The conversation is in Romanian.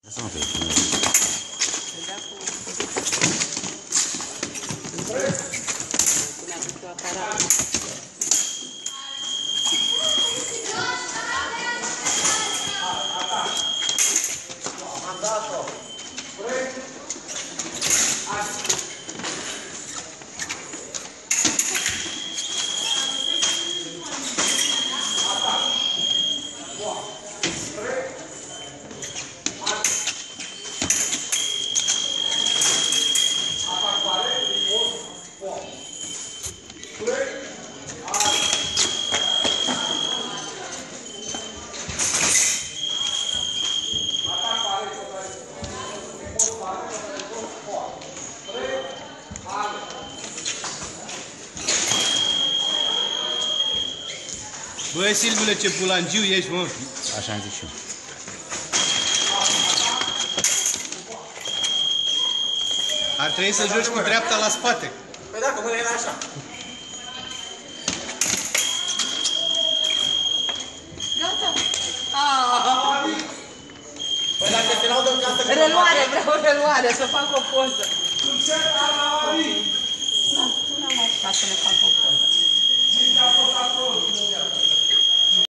Să nu fie. Băi, Silviule, ce bulangiu ești, mă! Așa am zis și eu. Ar trebui să joci cu dreapta la spate. Păi da, că mâna era așa. Gata. Păi dacă se laudă în casă... Reluare, vreau reluare, să fac o poză. Ca să ne fac o poză.